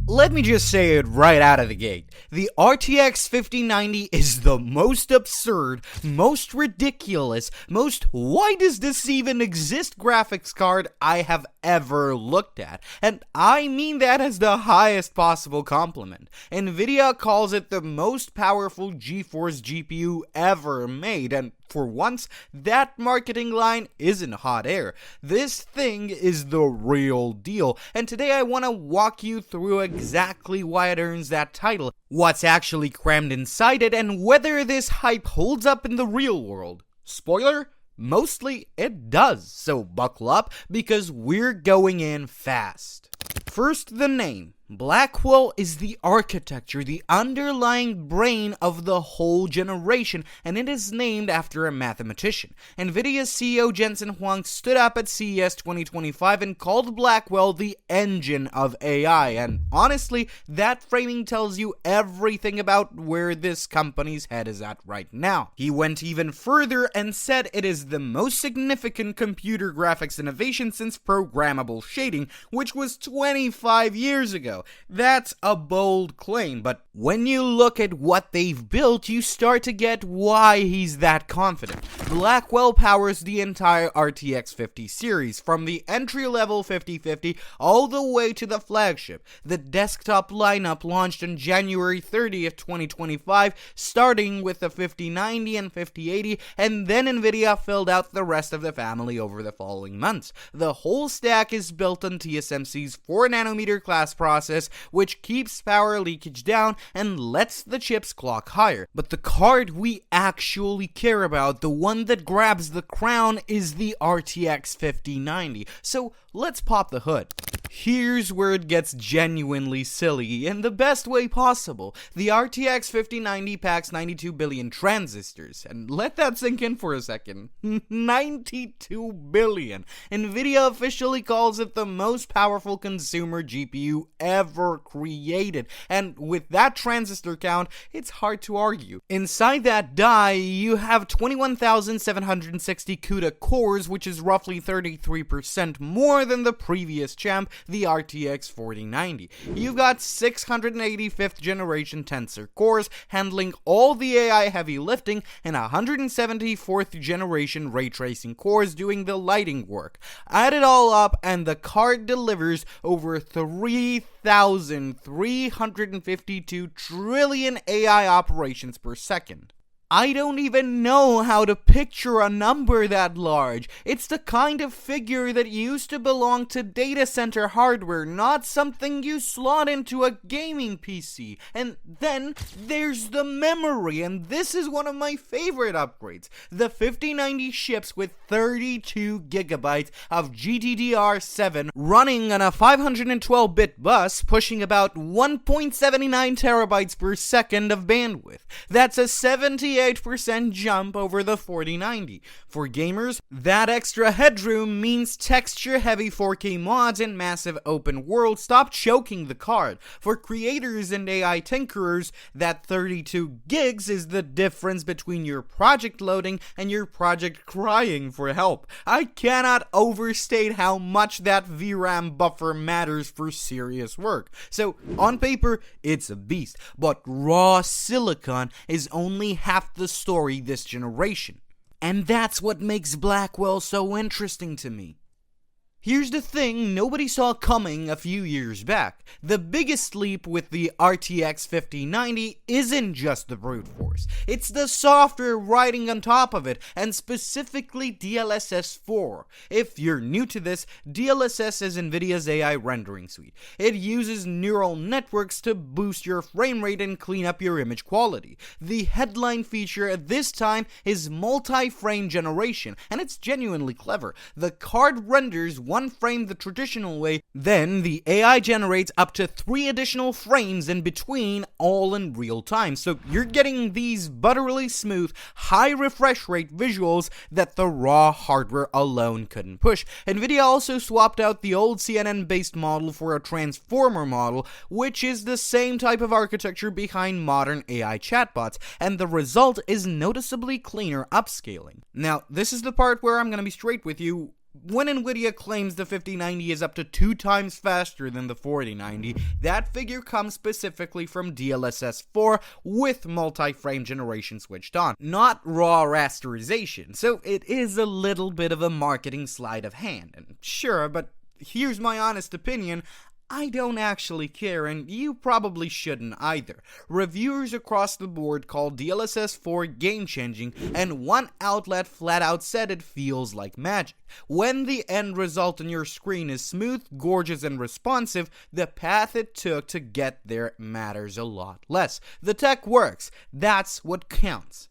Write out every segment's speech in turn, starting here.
Let me just say it right out of the gate. The RTX 5090 is the most absurd, most ridiculous, most why does this even exist graphics card I have ever looked at. And I mean that as the highest possible compliment. NVIDIA calls it the most powerful GeForce GPU ever made, and for once, that marketing line isn't hot air. This thing is the real deal, and today I want to walk you through exactly why it earns that title, what's actually crammed inside it, and whether this hype holds up in the real world. Spoiler? Mostly it does, so buckle up because we're going in fast. First, the name. Blackwell is the architecture, the underlying brain of the whole generation, and it is named after a mathematician. NVIDIA's CEO Jensen Huang stood up at CES 2025 and called Blackwell the engine of AI, and honestly, that framing tells you everything about where this company's head is at right now. He went even further and said it is the most significant computer graphics innovation since programmable shading, which was 25 years ago. That's a bold claim, but when you look at what they've built, you start to get why he's that confident. Blackwell powers the entire RTX 50 series, from the entry-level 5050 all the way to the flagship. The desktop lineup launched on January 30th, 2025, starting with the 5090 and 5080, and then NVIDIA filled out the rest of the family over the following months. The whole stack is built on TSMC's 4nm class process, which keeps power leakage down and lets the chips clock higher. But the card we actually care about, the one that grabs the crown, is the RTX 5090. So let's pop the hood. Here's where it gets genuinely silly in the best way possible. The RTX 5090 packs 92 billion transistors, and let that sink in for a second. 92 billion. NVIDIA officially calls it the most powerful consumer GPU ever created, and with that transistor count, it's hard to argue. Inside that die, you have 21,760 CUDA cores, which is roughly 33% more than the previous champ, the RTX 4090. You've got 685th generation tensor cores handling all the AI heavy lifting, and 174th generation ray tracing cores doing the lighting work. Add it all up and the card delivers over 3,352 trillion AI operations per second. I don't even know how to picture a number that large. It's the kind of figure that used to belong to data center hardware, not something you slot into a gaming PC. And then there's the memory, and this is one of my favorite upgrades. The 5090 ships with 32 gigabytes of GDDR7 running on a 512-bit bus, pushing about 1.79 terabytes per second of bandwidth. That's a 78% jump over the 4090. For gamers, that extra headroom means texture-heavy 4K mods and massive open world stop choking the card. For creators and AI tinkerers, that 32 gigs is the difference between your project loading and your project crying for help. I cannot overstate how much that VRAM buffer matters for serious work. So, on paper, it's a beast, but raw silicon is only half the story this generation. And that's what makes Blackwell so interesting to me. Here's the thing nobody saw coming a few years back. The biggest leap with the RTX 5090 isn't just the brute force. It's the software riding on top of it, and specifically DLSS 4. If you're new to this, DLSS is NVIDIA's AI rendering suite. It uses neural networks to boost your frame rate and clean up your image quality. The headline feature at this time is multi-frame generation, and it's genuinely clever. The card renders one frame the traditional way, then the AI generates up to 3 additional frames in between, all in real time. So you're getting these butterily smooth, high refresh rate visuals that the raw hardware alone couldn't push. NVIDIA also swapped out the old CNN-based model for a transformer model, which is the same type of architecture behind modern AI chatbots, and the result is noticeably cleaner upscaling. Now, this is the part where I'm gonna be straight with you. When NVIDIA claims the 5090 is up to 2 times faster than the 4090, that figure comes specifically from DLSS 4 with multi-frame generation switched on, not raw rasterization, so it is a little bit of a marketing sleight of hand. And sure, but here's my honest opinion, I don't actually care, and you probably shouldn't either. Reviewers across the board call DLSS 4 game-changing, and one outlet flat out said it feels like magic. When the end result on your screen is smooth, gorgeous, and responsive, the path it took to get there matters a lot less. The tech works. That's what counts.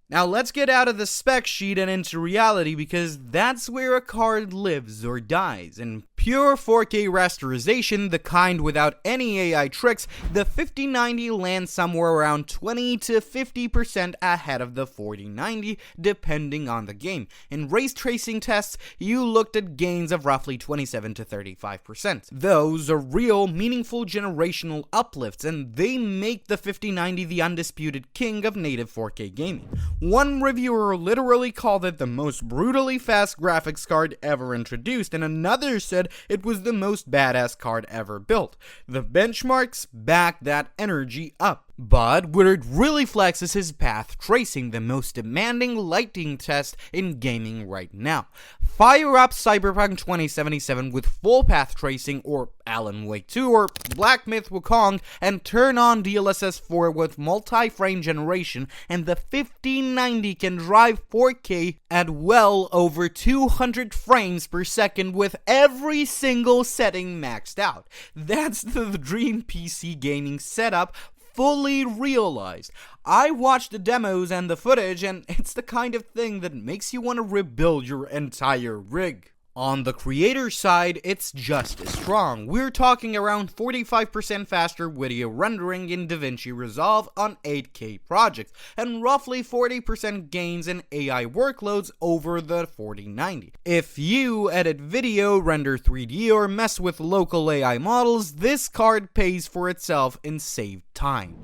Now let's get out of the spec sheet and into reality, because that's where a card lives or dies. In pure 4K rasterization, the kind without any AI tricks, the 5090 lands somewhere around 20 to 50% ahead of the 4090, depending on the game. In race tracing tests, you looked at gains of roughly 27 to 35%. Those are real, meaningful generational uplifts, and they make the 5090 the undisputed king of native 4K gaming. One reviewer literally called it the most brutally fast graphics card ever introduced, and another said it was the most badass card ever built. The benchmarks back that energy up. But where it really flexes is path tracing, the most demanding lighting test in gaming right now. Fire up Cyberpunk 2077 with full path tracing, or Alan Wake 2, or Black Myth Wukong, and turn on DLSS 4 with multi-frame generation, and the 5090 can drive 4K at well over 200 frames per second with every single setting maxed out. That's the dream PC gaming setup fully realized. I watched the demos and the footage, and it's the kind of thing that makes you want to rebuild your entire rig. On the creator side, it's just as strong. We're talking around 45% faster video rendering in DaVinci Resolve on 8K projects, and roughly 40% gains in AI workloads over the 4090. If you edit video, render 3D, or mess with local AI models, this card pays for itself in saved time.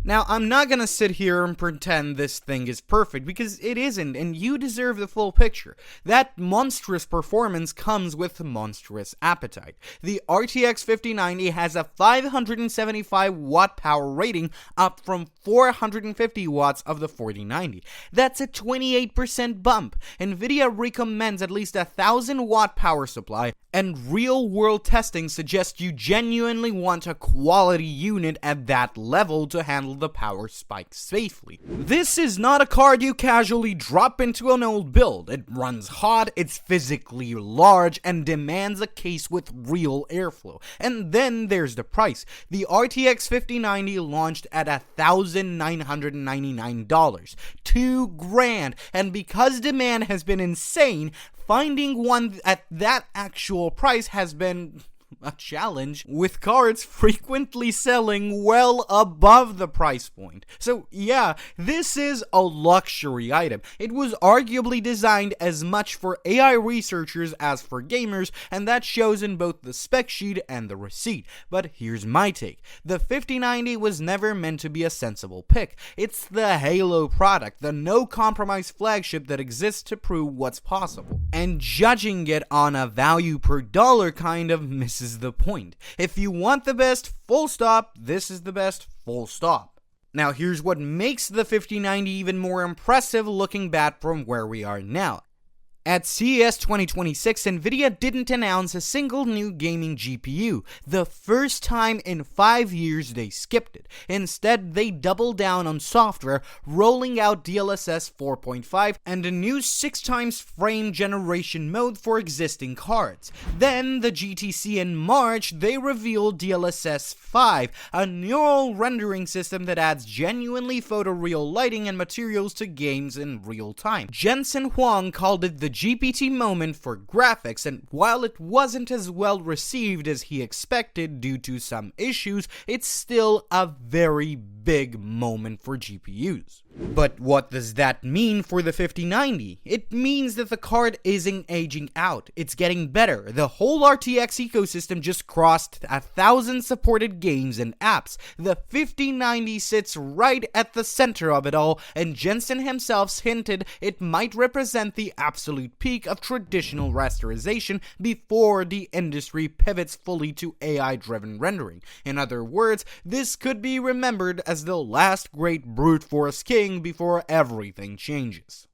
Now, I'm not gonna sit here and pretend this thing is perfect, because it isn't, and you deserve the full picture. That monstrous performance comes with monstrous appetite. The RTX 5090 has a 575 watt power rating, up from 450 watts of the 4090. That's a 28% bump. NVIDIA recommends at least 1,000 watt power supply, and real-world testing suggests you genuinely want a quality unit at that level to handle the power spikes safely. This is not a card you casually drop into an old build. It runs hot, it's physically large, and demands a case with real airflow. And then there's the price. The RTX 5090 launched at $1,999, $2,000, and because demand has been insane, finding one at that actual price has been a challenge, with cards frequently selling well above the price point. So yeah, this is a luxury item. It was arguably designed as much for AI researchers as for gamers, and that shows in both the spec sheet and the receipt. But here's my take. The 5090 was never meant to be a sensible pick. It's the Halo product, the no-compromise flagship that exists to prove what's possible. And judging it on a value per dollar kind of misses the point. If you want the best, full stop, this is the best, full stop. Now here's what makes the 5090 even more impressive looking back from where we are now. At CES 2026, NVIDIA didn't announce a single new gaming GPU. The first time in 5 years they skipped it. Instead, they doubled down on software, rolling out DLSS 4.5 and a new 6x frame generation mode for existing cards. Then, the GTC in March, they revealed DLSS 5, a neural rendering system that adds genuinely photoreal lighting and materials to games in real time. Jensen Huang called it the GPT moment for graphics, and while it wasn't as well received as he expected due to some issues, it's still a very big moment for GPUs. But what does that mean for the 5090? It means that the card isn't aging out, it's getting better. The whole RTX ecosystem just crossed 1,000 supported games and apps. The 5090 sits right at the center of it all, and Jensen himself hinted it might represent the absolute absolute peak of traditional rasterization before the industry pivots fully to AI-driven rendering. In other words, this could be remembered as the last great brute force king before everything changes.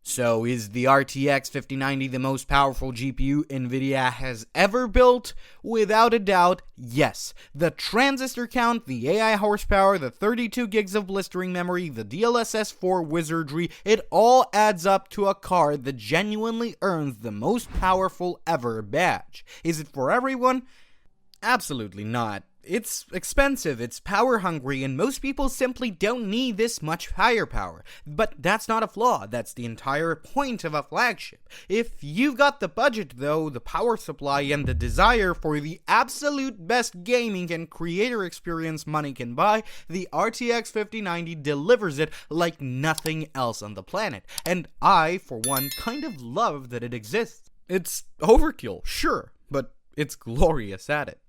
So is the RTX 5090 the most powerful GPU NVIDIA has ever built? Without a doubt, yes. The transistor count, the AI horsepower, the 32 gigs of blistering memory, the DLSS 4 wizardry, it all adds up to a card that genuinely earns the most powerful ever badge. Is it for everyone? Absolutely not. It's expensive, it's power hungry, and most people simply don't need this much firepower. But that's not a flaw, that's the entire point of a flagship. If you've got the budget though, the power supply, and the desire for the absolute best gaming and creator experience money can buy, the RTX 5090 delivers it like nothing else on the planet. And I, for one, kind of love that it exists. It's overkill, sure, but it's glorious at it.